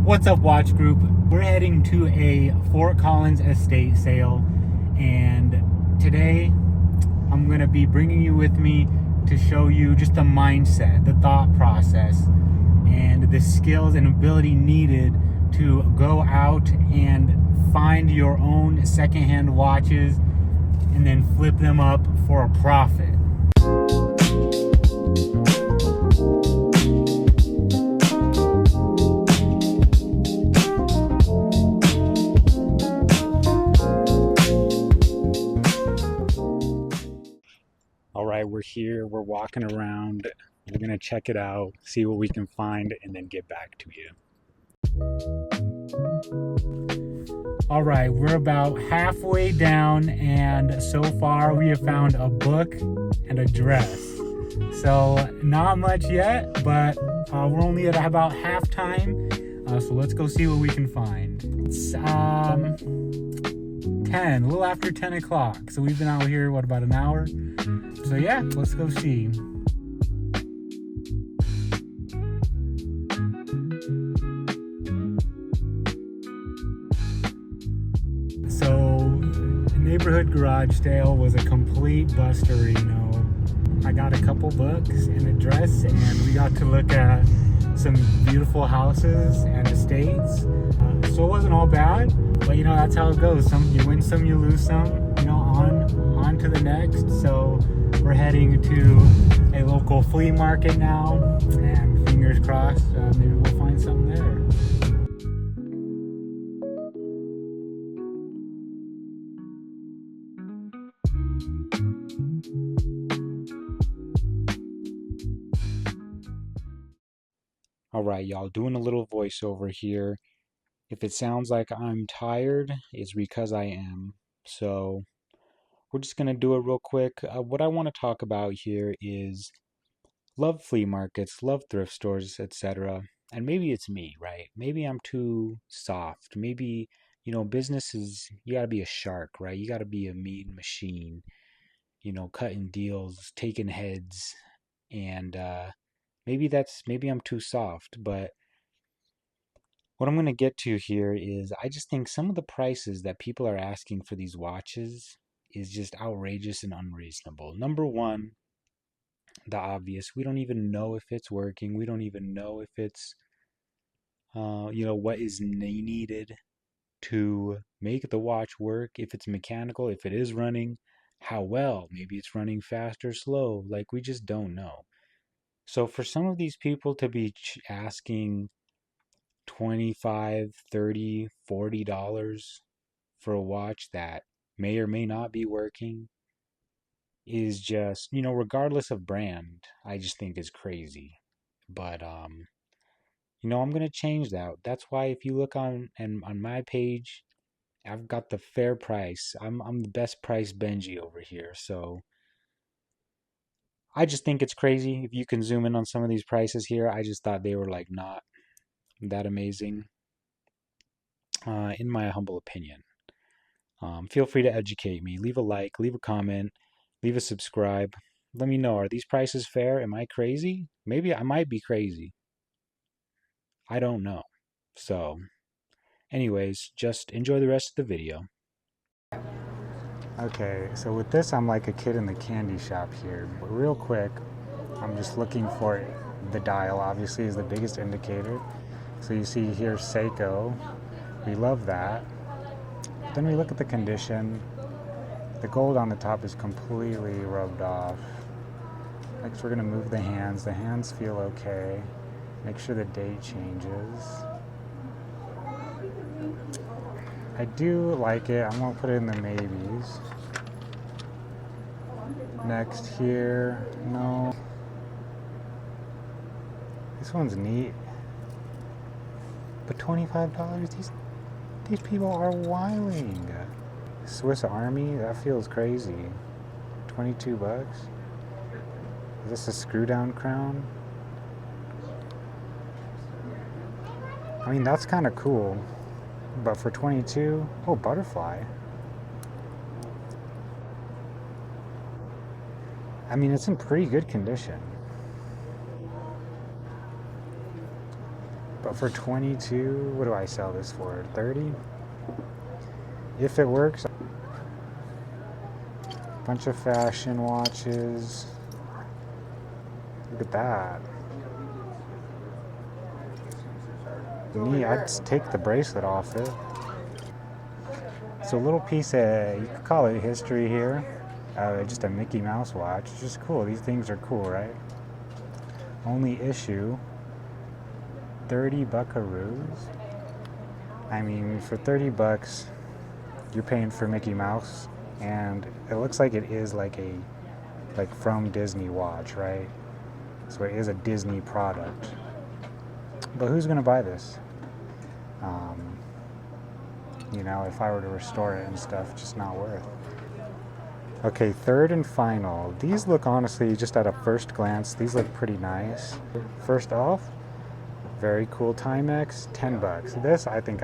What's up, watch group? We're heading to a Fort Collins estate sale, and today I'm going to be bringing you with me to show you just the mindset, the thought process, and the skills and ability needed to go out and find your own secondhand watches and then flip them up for a profit. All right, we're here, we're walking around, we're gonna check it out, see what we can find, and then get back to you. All right, we're about halfway down, and so far we have found a book and a dress. So not much yet, but we're only at about halftime, so let's go see what we can find. It's 10, a little after 10 o'clock, so we've been out here, what, about an hour? So yeah, let's go see. So, neighborhood garage sale was a complete buster, you know. I got a couple books and a dress, and we got to look at some beautiful houses and estates. So it wasn't all bad, but you know, that's how it goes. Some you win some, you lose some, you know, on to the next. So we're heading to a local flea market now, and fingers crossed, maybe we'll find something there. All right, y'all, doing a little voiceover here. If it sounds like I'm tired, it's because I am. So we're just going to do it real quick. What I want to talk about here is love flea markets, love thrift stores, etc. And maybe it's me, right? Maybe I'm too soft. Maybe, you know, business is, you got to be a shark, right? You got to be a mean machine, you know, cutting deals, taking heads. And maybe I'm too soft, but what I'm going to get to here is I just think some of the prices that people are asking for these watches is just outrageous and unreasonable. Number one, the obvious. We don't even know if it's working. We don't even know if it's, you know, what is needed to make the watch work. If it's mechanical, if it is running, how well. Maybe it's running fast or slow. Like, we just don't know. So for some of these people to be asking 25, 30, $40 for a watch that may or may not be working is just, you know, regardless of brand, I just think is crazy. But you know, I'm gonna change that. That's why if you look on my page, I've got the fair price. I'm the best price Benji over here. So I just think it's crazy. If you can zoom in on some of these prices here, I just thought they were like not that amazing, in my humble opinion. Feel free to educate me. Leave a like, leave a comment, leave a subscribe. Let me know, are these prices fair? Am I crazy? Maybe I might be crazy. I don't know. So, anyways, just enjoy the rest of the video. Okay, so with this, I'm like a kid in the candy shop here. But real quick, I'm just looking for the dial, obviously, is the biggest indicator. So you see here Seiko. We love that. Then we look at the condition. The gold on the top is completely rubbed off. Next, we're going to move the hands. The hands feel okay. Make sure the date changes. I do like it. I'm going to put it in the maybes. Next here, no. This one's neat. But $25, these people are wiling. Swiss Army, that feels crazy. 22 bucks. Is this a screw down crown? I mean, that's kind of cool. But for 22, oh, butterfly. I mean, it's in pretty good condition. But for 22, what do I sell this for? 30? If it works. Bunch of fashion watches. Look at that. Me, I'd take the bracelet off it. So a little piece of, you could call it history here. Just a Mickey Mouse watch. It's just cool. These things are cool, right? Only issue, 30 buckaroos. I mean, for 30 bucks, you're paying for Mickey Mouse, and it looks like it is like from Disney watch, right? So it is a Disney product. But who's gonna buy this? You know, if I were to restore it and stuff, just not worth. Okay, third and final. These look, honestly, just at a first glance, these look pretty nice. First off, very cool Timex, 10 bucks. This, I think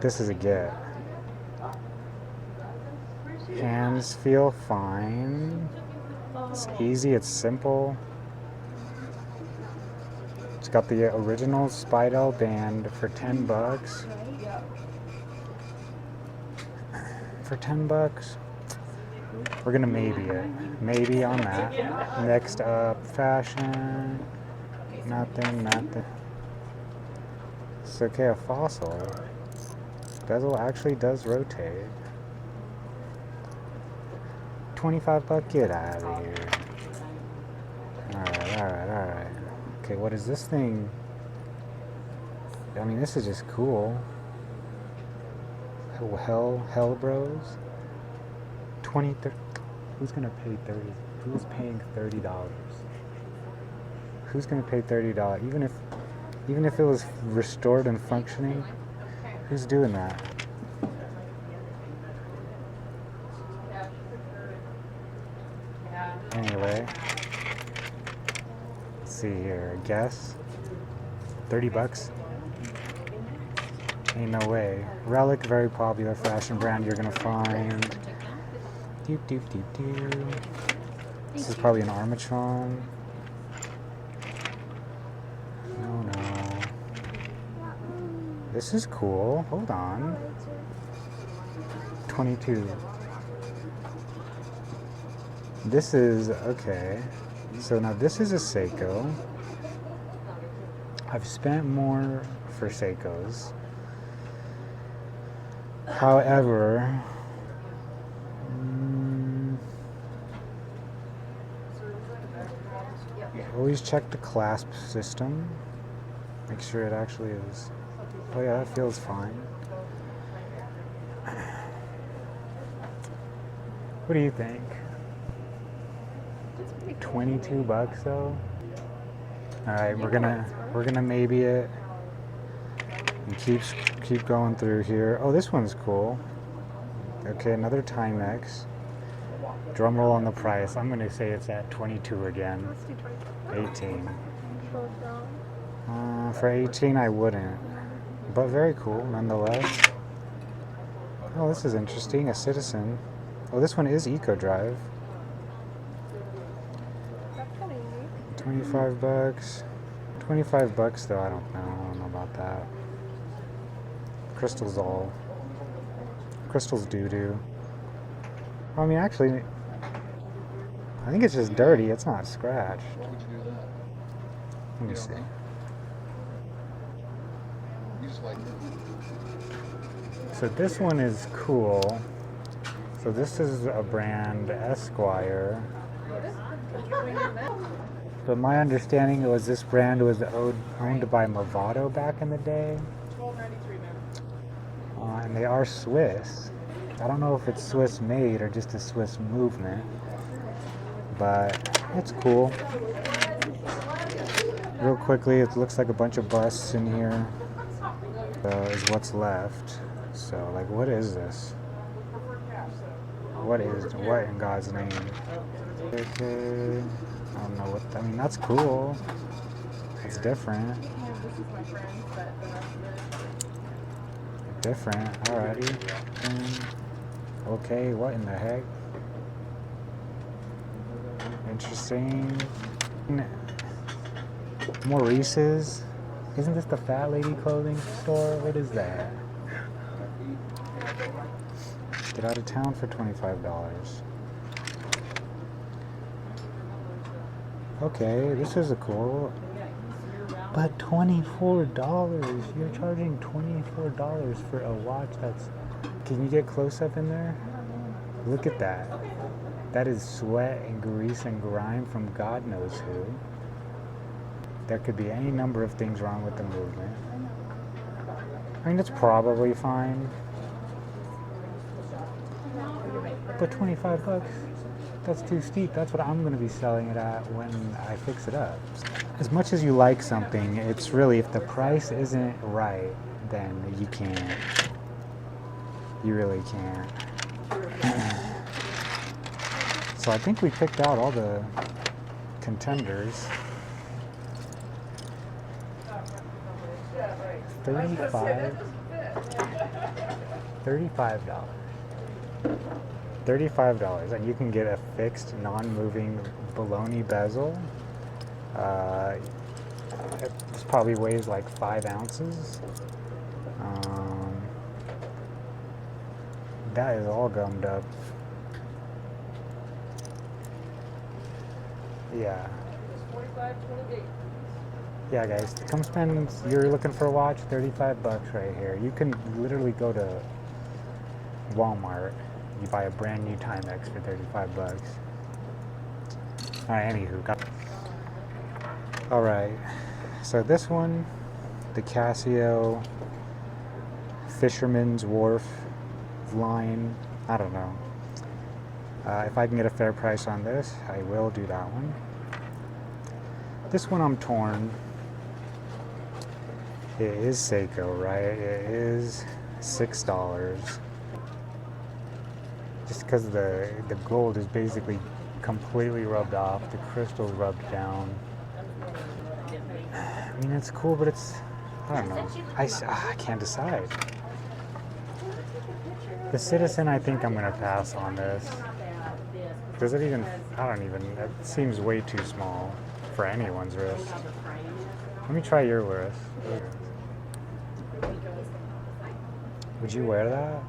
this is a get. Hands feel fine. It's easy, it's simple. It's got the original Spidell band for 10 bucks. For 10 bucks, we're gonna maybe it. Maybe on that. Next up, fashion. Nothing. It's okay, a fossil. Bezel actually does rotate. 25 buck, get out of here. Alright. Okay, what is this thing? I mean, this is just cool. Hell bros. 30. Who's gonna pay 30? Who's paying $30? Who's gonna pay $30? Even if it was restored and functioning, who's doing that? Anyway, let's see here. I guess 30 bucks. Ain't no way. Relic, very popular fashion brand you're gonna find. This is probably an Armatron. No. This is cool. Hold on. 22. This is, okay. So now this is a Seiko. I've spent more for Seikos. However, always check the clasp system. Make sure it actually is. Oh yeah, that feels fine. What do you think? 22 bucks though? Alright, we're gonna maybe it. And keep going through here. Oh, this one's cool. Okay, another Timex. Drum roll on the price. I'm gonna say it's at 22 again. 18. For 18 I wouldn't. But very cool nonetheless. Oh, this is interesting. A Citizen. Oh, this one is Eco Drive. 25 bucks. 25 bucks though, I don't know about that. Crystal's doo-doo. I mean, actually, I think it's just dirty. It's not scratched. Let me see. So this one is cool. So this is a brand, Esquire. But my understanding was this brand was owned by Movado back in the day. And they are Swiss. I don't know if it's Swiss made or just a Swiss movement. But it's cool. Real quickly, it looks like a bunch of busts in here. Is what's left. So, like, what is this? What in God's name? Okay. I don't know what, I mean, that's cool. It's different. Alrighty. Okay, what in the heck? Interesting. Maurice's. Isn't this the Fat Lady clothing store? What is that? Get out of town for $25. Okay, this is a cool. But $24. You're charging $24 for a watch that's. Can you get close up in there? Look at that. That is sweat and grease and grime from God knows who. There could be any number of things wrong with the movement. I mean, it's probably fine. But $25, that's too steep. That's what I'm going to be selling it at when I fix it up. As much as you like something, it's really, if the price isn't right, then you can't. You really can't. So I think we picked out all the contenders. $35. $35, and you can get a fixed, non-moving baloney bezel. This probably weighs like 5 ounces. That is all gummed up. Yeah. Yeah, guys, come spend. You're looking for a watch, $35 right here. You can literally go to Walmart. You buy a brand new Timex for $35. Alright, anywho. Alright, so this one, the Casio Fisherman's Wharf line. I don't know. If I can get a fair price on this, I will do that one. This one I'm torn. It is Seiko, right? It is $6. Just because the gold is basically completely rubbed off, the crystal's rubbed down. I mean, it's cool, but it's, I don't know. I can't decide. The Citizen, I think I'm going to pass on this. Does it even, I don't even, it seems way too small for anyone's wrist. Let me try your wrist. Would you wear that?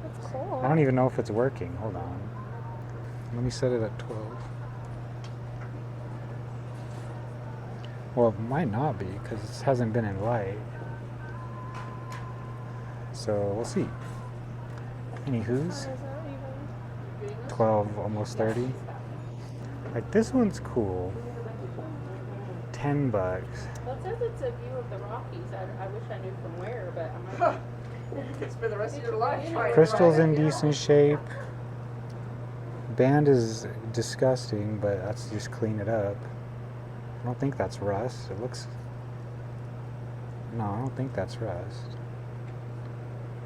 It's cool. I don't even know if it's working. Hold on. Let me set it at 12. Well, it might not be because it hasn't been in light. So we'll see. Anywho's. 12, almost 30. Like, this one's cool. $10. Well, it says it's a view of the Rockies. I wish I knew from where, but I'm not. It's for the rest of your life. Crystal's in decent shape. Band is disgusting, but let's just clean it up. I don't think that's rust. It looks... No, I don't think that's rust.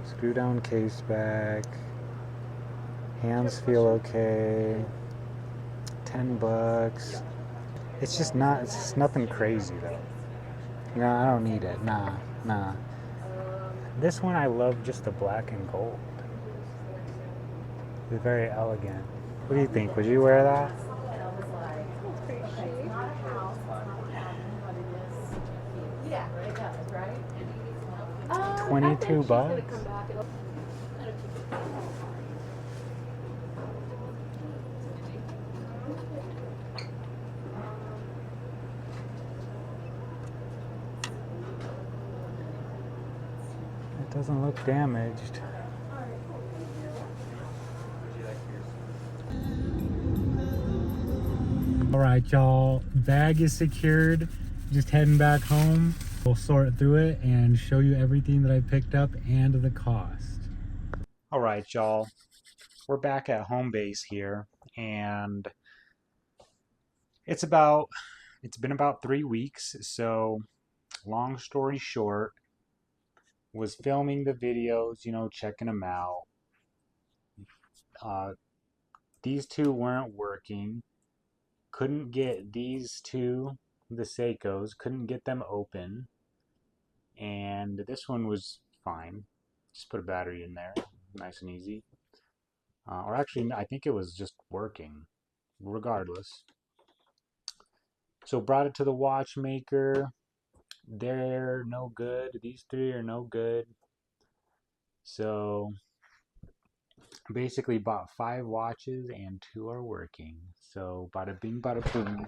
Screw down case back. Hands feel okay. $10. It's just not, it's just nothing crazy though. No, I don't need it. Nah. This one I love just the black and gold. It's very elegant. What do you think? Would you wear that? It's pretty chic. $22? It doesn't look damaged. Alright, y'all. Bag is secured. Just heading back home. We'll sort through it and show you everything that I picked up and the cost. Alright, y'all. We're back at home base here, and it's been about 3 weeks, so long story short, was filming the videos, checking them out. These two weren't working. Couldn't get these two, the Seikos, couldn't get them open. And this one was fine. Just put a battery in there, nice and easy. Or actually, I think it was just working, regardless. So brought it to the watchmaker. they're no good. These three are no good. So basically bought 5 watches and 2 are working. So bada bing, bada boom.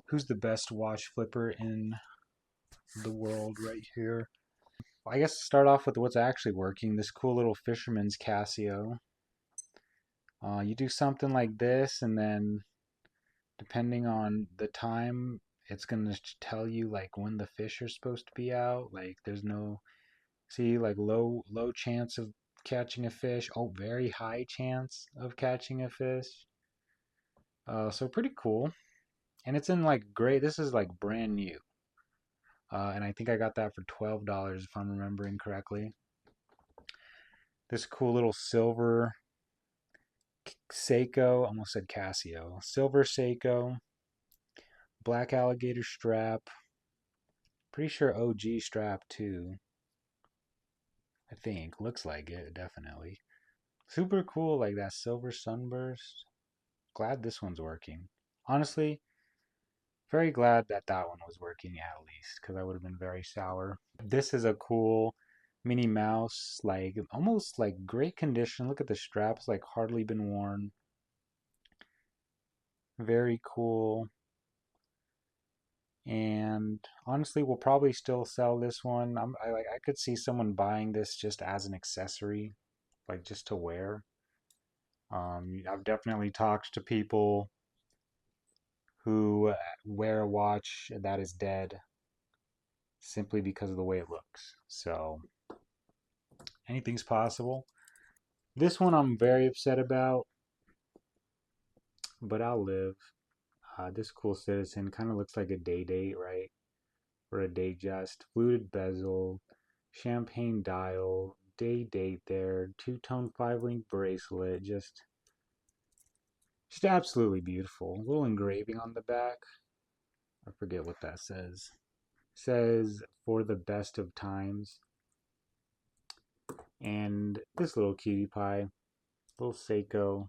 Who's the best watch flipper in the world right here? Well, I guess start off with what's actually working. This cool little fisherman's Casio. You do something like this, and then depending on the time, it's gonna tell you like when the fish are supposed to be out. Like there's no, see, like low chance of catching a fish. Oh, very high chance of catching a fish. So pretty cool. And it's in like gray. This is like brand new. And I think I got that for $12 if I'm remembering correctly. This cool little silver Seiko, almost said Casio. Silver Seiko, black alligator strap. Pretty sure OG strap too. I think. Looks like it, definitely. Super cool, like that silver sunburst. Glad this one's working. Honestly, very glad that that one was working at least, because I would have been very sour. This is a cool Minnie Mouse, like almost like great condition. Look at the straps, like hardly been worn. Very cool. And honestly, we'll probably still sell this one. I could see someone buying this just as an accessory, like just to wear. I've definitely talked to people who wear a watch that is dead simply because of the way it looks. So anything's possible. This one I'm very upset about, but I'll live. This cool citizen kind of looks like a day date, right? Or a day just. Fluted bezel, champagne dial, day date there, two-tone 5-link bracelet, just absolutely beautiful. A little engraving on the back. I forget what that says. It says for the best of times. And this little cutie pie, little Seiko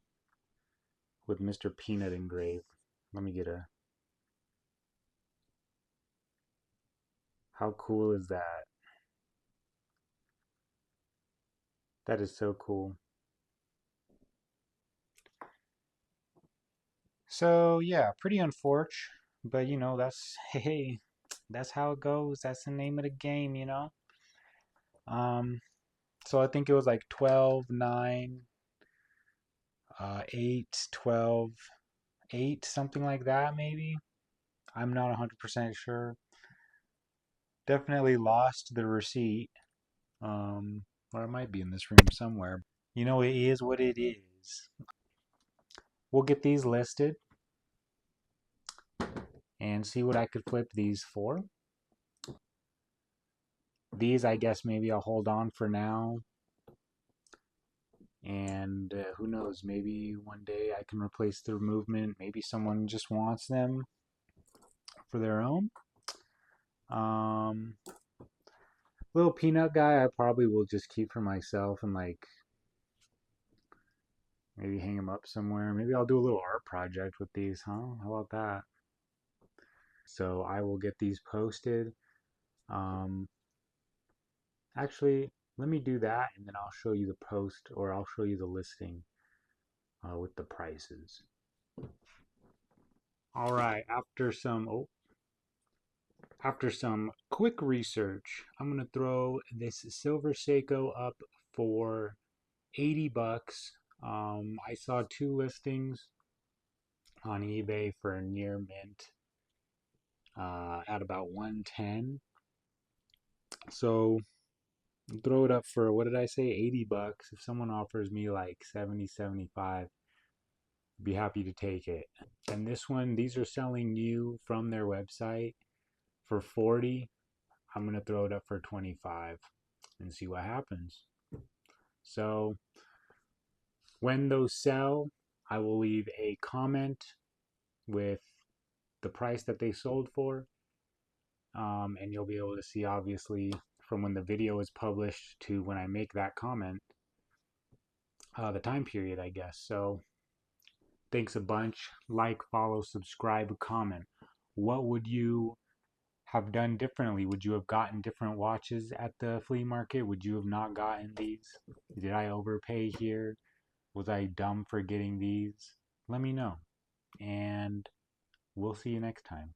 with Mr. Peanut engraved. Let me get a. How cool is that? That is so cool. So yeah, pretty unfortunate, but that's hey, that's how it goes. That's the name of the game. Um, so I think it was like 12, 9, 8, 12, 8, something like that maybe. I'm not 100% sure. Definitely lost the receipt. Or it might be in this room somewhere. It is what it is. We'll get these listed and see what I could flip these for. These, I guess, maybe I'll hold on for now. And who knows, maybe one day I can replace their movement. Maybe someone just wants them for their own. Um, Little peanut guy, I probably will just keep for myself and like maybe hang them up somewhere. Maybe I'll do a little art project with these, huh? How about that? So I will get these posted. Um, Actually, let me do that and then I'll show you the post or I'll show you the listing with the prices. All right, after some quick research, I'm gonna throw this silver Seiko up for 80 bucks. I saw 2 listings on eBay for near mint at about 110. So throw it up for what did I say? 80 bucks. If someone offers me like 70, 75, be happy to take it. And this one, these are selling new from their website for 40. I'm going to throw it up for 25 and see what happens. So when those sell, I will leave a comment with the price that they sold for. And you'll be able to see, obviously, from when the video is published to when I make that comment, the time period, I guess. So thanks a bunch. Like, follow, subscribe, comment. What would you have done differently? Would you have gotten different watches at the flea market? Would you have not gotten these? Did I overpay here? Was I dumb for getting these? Let me know. And we'll see you next time.